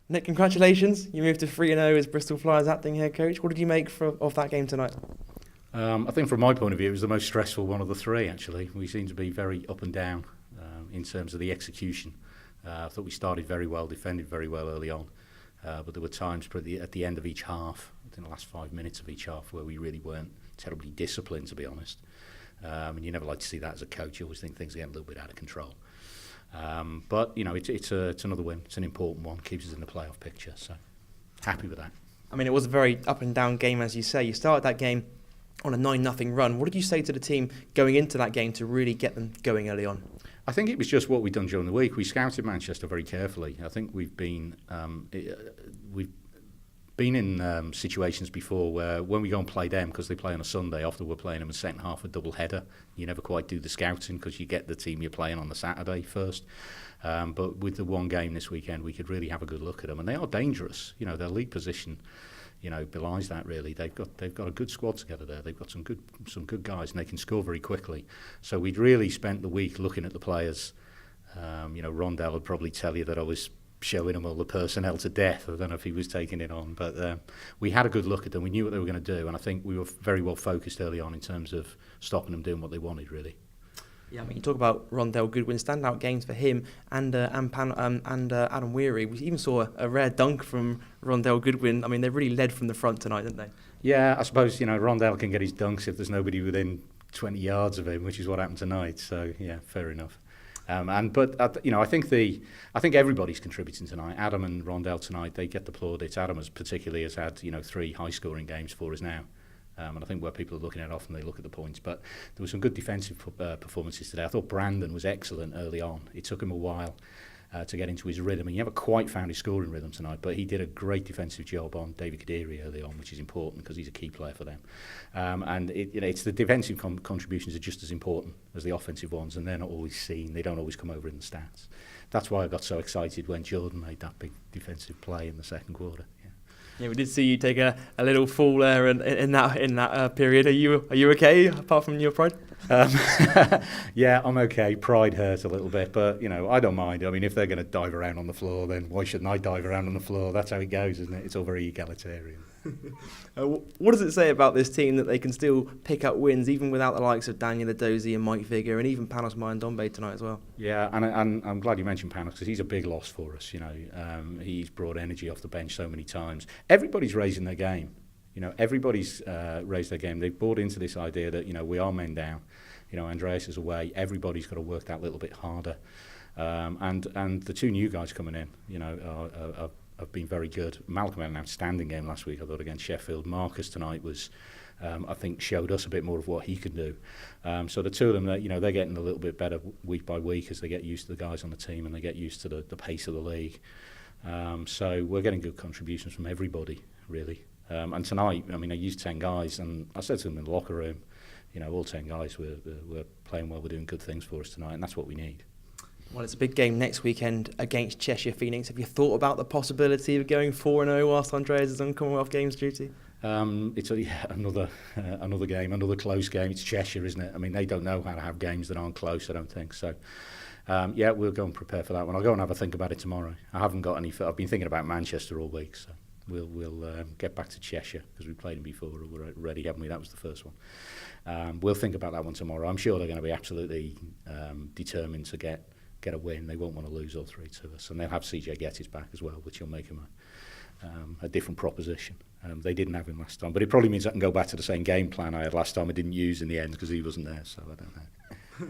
Nick, congratulations. You moved to 3-0 as Bristol Flyers acting head coach. What did you make of that game tonight? I think from my point of view, it was the most stressful one of the three, actually. We seemed to be very up and down in terms of the execution. I thought we started very well, defended very well early on, but there were times at the end of each half, in the last 5 minutes of each half, where we really weren't terribly disciplined, to be honest. And you never like to see that as a coach. You always think things are getting a little bit out of control. But, you know, it's another win. It's an important one. Keeps us in the playoff picture, so happy with that. I mean, it was a very up and down game, as you say. You started that game on a 9-0 run. What did you say to the team going into that game to really get them going early on? I think it was just what we'd done during the week. We scouted Manchester very carefully. I think we've been in situations before where when we go and play them, because they play on a Sunday, often we're playing them in the second half a double header. You never quite do the scouting because you get the team you're playing on the Saturday first. But with the one game this weekend, we could really have a good look at them, and they are dangerous. You know, their league position, you know, belies that really. They've got a good squad together there. They've got some good guys, and they can score very quickly. So we'd really spent the week looking at the players. You know, Rondell would probably tell you that I was showing him all the personnel to death. I don't know if he was taking it on, but we had a good look at them. We knew what they were going to do, and I think we were very well focused early on in terms of stopping them doing what they wanted, really. Yeah, I mean, you talk about Rondell Goodwin, standout games for him and Adam Weary. We even saw a rare dunk from Rondell Goodwin. I mean, they really led from the front tonight, didn't they? Yeah, I suppose, you know, Rondell can get his dunks if there's nobody within 20 yards of him, which is what happened tonight. So, yeah, fair enough. You know, I think everybody's contributing tonight. Adam and Rondell tonight, they get the plaudits. Adam has had, you know, 3 high-scoring games for us now. And I think where people are looking at often, they look at the points. But there were some good defensive performances today. I thought Brandon was excellent early on. It took him a while to get into his rhythm. And he never quite found his scoring rhythm tonight. But he did a great defensive job on David Kadiri early on, which is important because he's a key player for them. It's the defensive contributions are just as important as the offensive ones. And they're not always seen. They don't always come over in the stats. That's why I got so excited when Jordan made that big defensive play in the second quarter. Yeah, we did see you take a little fall there in that period. Are you okay, apart from your pride? Yeah, I'm okay. Pride hurt a little bit, but, you know, I don't mind. I mean, if they're going to dive around on the floor, then why shouldn't I dive around on the floor? That's how it goes, isn't it? It's all very egalitarian. What does it say about this team that they can still pick up wins, even without the likes of Daniel Adozie and Mike Vigor, and even Panos Mayandombe tonight as well? Yeah, and I'm glad you mentioned Panos because he's a big loss for us. You know, he's brought energy off the bench so many times. Everybody's raising their game. You know, everybody's raised their game. They've bought into this idea that, you know, we are men down. You know, Andreas is away. Everybody's got to work that little bit harder. And the 2 new guys coming in, you know, have been very good. Malcolm had an outstanding game last week, I thought, against Sheffield. Marcus tonight was, I think, showed us a bit more of what he can do. So the 2 of them, you know, they're getting a little bit better week by week as they get used to the guys on the team and they get used to the pace of the league. So we're getting good contributions from everybody, really. And tonight, I mean, I used 10 guys, and I said to them in the locker room, you know, all 10 guys were playing well, we're doing good things for us tonight, and that's what we need. Well, it's a big game next weekend against Cheshire Phoenix. Have you thought about the possibility of going 4-0 whilst Andreas is on Commonwealth Games duty? It's another game, another close game. It's Cheshire, isn't it? I mean, they don't know how to have games that aren't close, I don't think. So, yeah, we'll go and prepare for that one. I'll go and have a think about it tomorrow. I've been thinking about Manchester all week, so we'll get back to Cheshire because we played them before already, haven't we? That was the first one. We'll think about that one tomorrow. I'm sure they're going to be absolutely determined to get a win. They won't want to lose all 3 to us, and they'll have CJ Gettis back as well, which will make him a different proposition. They didn't have him last time, but it probably means I can go back to the same game plan I had last time I didn't use in the end because he wasn't there, so I don't know.